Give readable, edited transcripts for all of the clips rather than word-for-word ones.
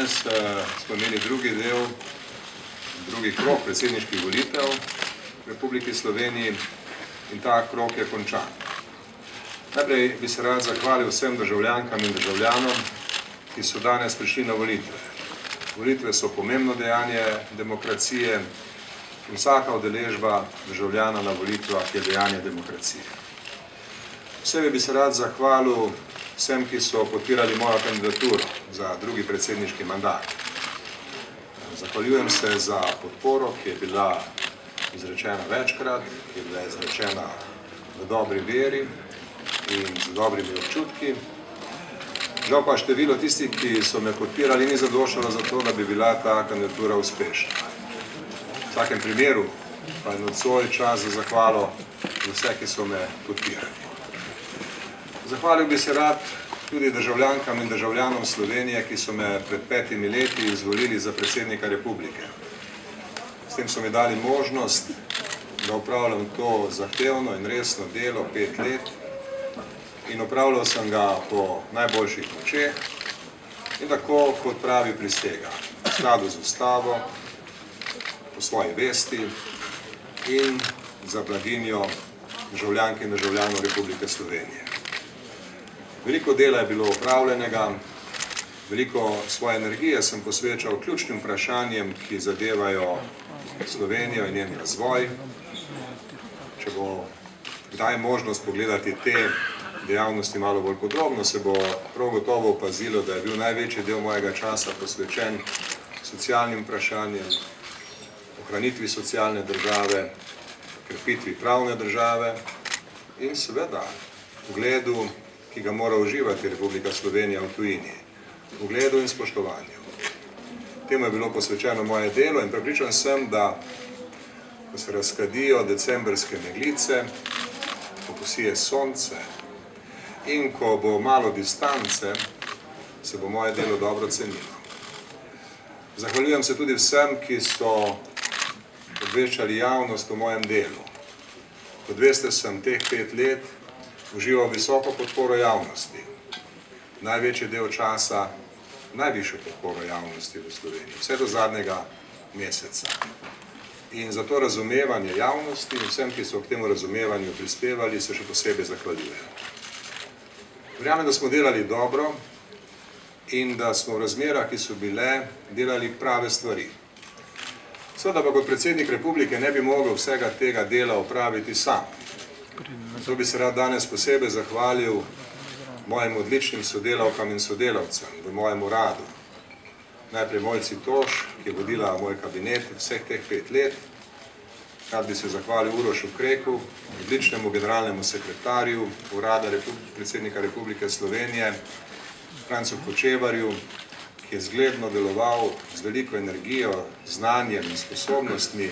Danes smo imeli drugi del, drugi krog predsedniških volitev v Republiki Sloveniji in ta krog je končan. Najprej bi se rad zahvalil vsem državljankam in državljanom, ki so danes prišli na volitve. Volitve so pomembno dejanje demokracije in vsaka udeležba državljana na volitvah je dejanje demokracije. Posebej bi se rad zahvalil vsem, ki so podpirali mojo kandidaturo za drugi predsedniški mandat. Zahvaljujem se za podporo, ki je bila izrečena večkrat, ki je bila izrečena v dobri veri in z dobrimi občutki. Žal pa število tistih, ki so me podpirali, ni zadoščalo za to, da bi bila ta kandidatura uspešna. V vsakem primeru pa je nocoj čas za zahvalo za vse, ki so me podpirali. Zahvalil bi se rad tudi državljankam in državljanom Slovenije, ki so me pred 5 leti izvolili za predsednika republike. S tem so mi dali možnost, da opravljam to zahtevno in resno delo 5 let in opravljal sem ga po najboljših močeh in tako, kot pravi prisega, v skladu z ustavo, po svoji vesti in za blaginjo državljank in državljanov Republike Slovenije. Veliko dela je bilo opravljenega, veliko svoje energije sem posvečal ključnim vprašanjem, ki zadevajo Slovenijo in njen razvoj. Če bo kdaj možnost pogledati te dejavnosti malo bolj podrobno, se bo prav gotovo opazilo, da je bil največji del mojega časa posvečen socialnim vprašanjem, ohranitvi socialne države, krepitvi pravne države in seveda ugledu, ki ga mora uživati Republika Slovenija v tujini, ugledu in spoštovanju. Temu je bilo posvečeno moje delo in prepričan sem, da ko se razkadijo decembrske meglice, ko posije sonce in ko bo malo distance, se bo moje delo dobro cenilo. Zahvaljujem se tudi vsem, ki so obveščali javnost o mojem delu. Kot veste, sem teh 5 let užival visoko podporo javnosti. Največji del časa, najvišjo podporo javnosti v Sloveniji, vse do zadnjega meseca. In za to razumevanje javnosti in vsem, ki so k temu razumevanju prispevali, se še posebej zahvaljujem. Verjamem, da smo delali dobro in da smo v razmerah, ki so bile, delali prave stvari. Seveda pa kot predsednik republike ne bi mogel vsega tega dela opraviti sam. Zato bi se rad danes posebej zahvalil mojim odličnim sodelavkam in sodelavcem v mojem uradu. Najprej Mojci Toš, ki je vodila moj kabinet vseh teh 5 let. Rad bi se zahvalil Urošu Kreku, odličnemu generalnemu sekretarju urada predsednika Republike Slovenije, Francu Kočevarju, ki je zgledno deloval z veliko energijo, znanjem in sposobnostmi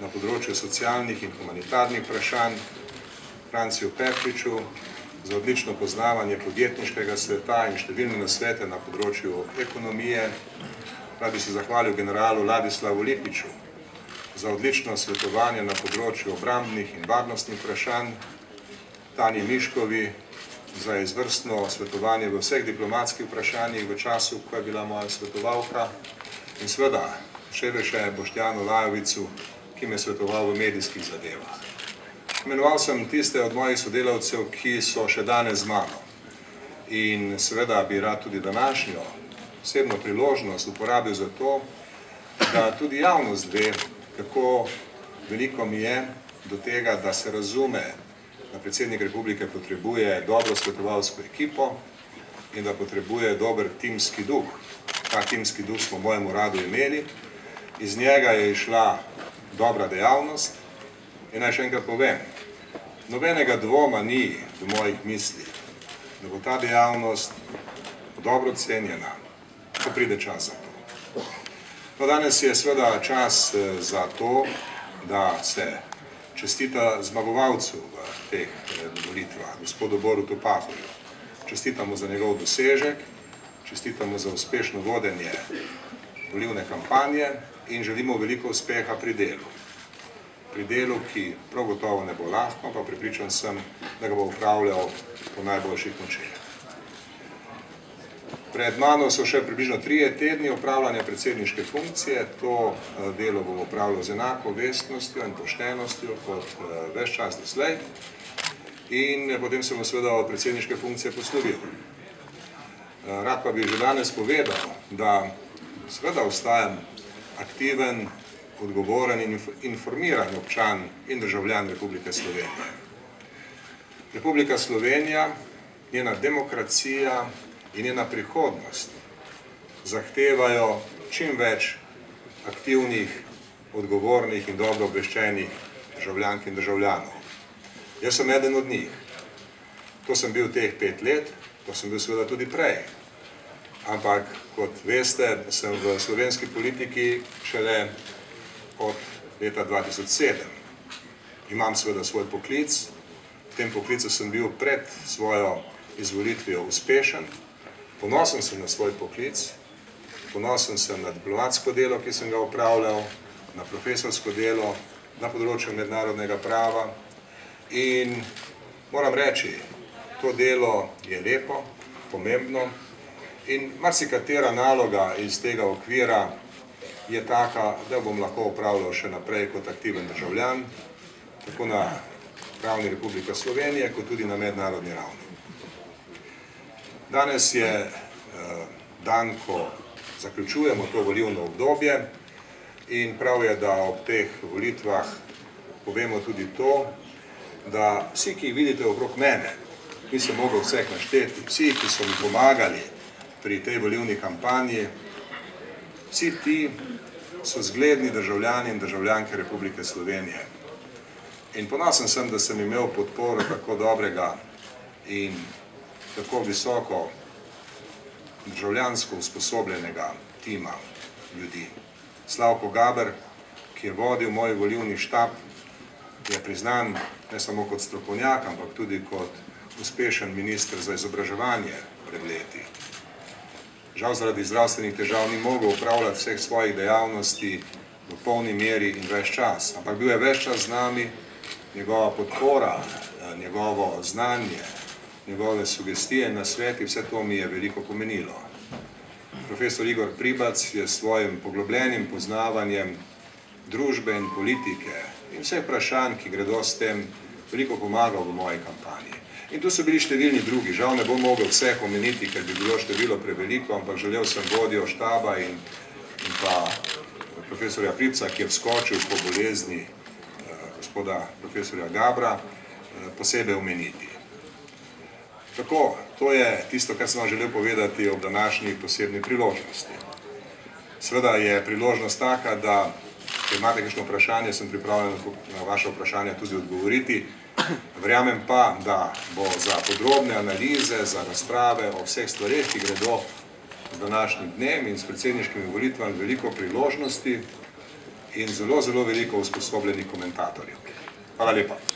na področju socialnih in humanitarnih vprašanj, Franciju Petriču za odlično poznavanje podjetniškega sveta in številne nasvete na področju ekonomije. Rad bi se zahvalil generalu Ladislavu Lipiču za odlično svetovanje na področju obrambnih in varnostnih vprašanj, Tanji Miškovi za izvrstno svetovanje v vseh diplomatskih vprašanjih v času, ko je bila moja svetovalka in seveda še Boštjanu Lajovicu, ki me je svetoval v medijskih zadevah. Imenoval sem tiste od mojih sodelavcev, ki so še danes z mano. In seveda bi rad tudi današnjo posebno priložnost uporabil za to, da tudi javnost ve, kako veliko mi je do tega, da se razume, da predsednik republike potrebuje dobro svetovalsko ekipo in da potrebuje dober timski duh. Ta timski duh smo v mojem uradu imeli. Iz njega je išla dobra dejavnost. In naj še enkrat povem, nobenega dvoma ni v mojih mislih, da bo ta dejavnost dobro cenjena, ko pride čas za to. No, danes je seveda čas za to, da se čestita zmagovalcu v teh volitvah, gospodu Borutu Pahorju. Čestitamo za njegov dosežek, čestitamo za uspešno vodenje volilne kampanje in želimo veliko uspeha pri delu. Pri delu, ki prav gotovo ne bo lahko, pa prepričan sem, da ga bo upravljal po najboljših močeh. Pred mano so še približno 3 tedni opravljanja predsedniške funkcije. To delo bom opravljal z enako vestnostjo in poštenostjo kot ves čas doslej. In potem se bom seveda od predsedniške funkcije poslovil. Rad pa bi že danes povedal, da seveda ostajam aktiven, odgovoren in informiran občan in državljan Republike Slovenije. Republika Slovenija, njena demokracija in njena prihodnost zahtevajo čim več aktivnih, odgovornih in dobro obveščenih državljank in državljanov. Jaz sem eden od njih. To sem bil teh 5 let, to sem bil seveda tudi prej. Ampak, kot veste, sem v slovenski politiki šele od leta 2007. Imam seveda svoj poklic. V tem poklicu sem bil pred svojo izvolitvijo uspešen. Ponosen sem na svoj poklic, ponosen sem na diplomatsko delo, ki sem ga opravljal, na profesorsko delo, na področju mednarodnega prava. In moram reči, to delo je lepo, pomembno in marsikatera naloga iz tega okvira je taka, da bom lahko opravljal še naprej kot aktiven državljan, tako na ravni Republike Slovenije, kot tudi na mednarodni ravni. Danes je dan, ko zaključujemo to volilno obdobje in prav je, da ob teh volitvah povemo tudi to, da vsi, ki jih vidite okrog mene, nisem mogel vseh našteti, vsi, ki so mi pomagali pri tej volilni kampanji, vsi ti so zgledni državljani in državljanke Republike Slovenije. In ponosen sem, da sem imel podporo tako dobrega in tako visoko državljansko usposobljenega tima ljudi. Slavko Gaber, ki je vodil moj volilni štab, je priznan ne samo kot strokovnjak, ampak tudi kot uspešen minister za izobraževanje pred leti. Žal zaradi zdravstvenih težav ni mogel opravljati vseh svojih dejavnosti v polni meri in ves čas, ampak bil je ves čas z nami, njegova podpora, njegovo znanje, njegove sugestije in nasveti, vse to mi je veliko pomenilo. Profesor Igor Pribac je s svojim poglobljenim poznavanjem družbe in politike in vseh vprašanj, ki gredo s tem, veliko pomagal v moji kampanji. In tu so bili številni drugi, žal ne bom mogel vseh omeniti, ker bi bilo število preveliko, ampak želel sem vodjo štaba in pa profesorja Pribca, ki je vskočil po bolezni gospoda profesorja Gabra, posebej omeniti. Tako, to je tisto, kar sem vam želel povedati ob današnji posebni priložnosti. Seveda je priložnost taka, da, če imate kakšno vprašanje, sem pripravljen na vaše vprašanje tudi odgovoriti. Verjamem pa, da bo za podrobne analize, za razprave o vseh stvareh, ki gredo z današnjim dnem in s predsedniškimi volitvami, veliko priložnosti in zelo, zelo veliko usposobljenih komentatorjev. Hvala lepa.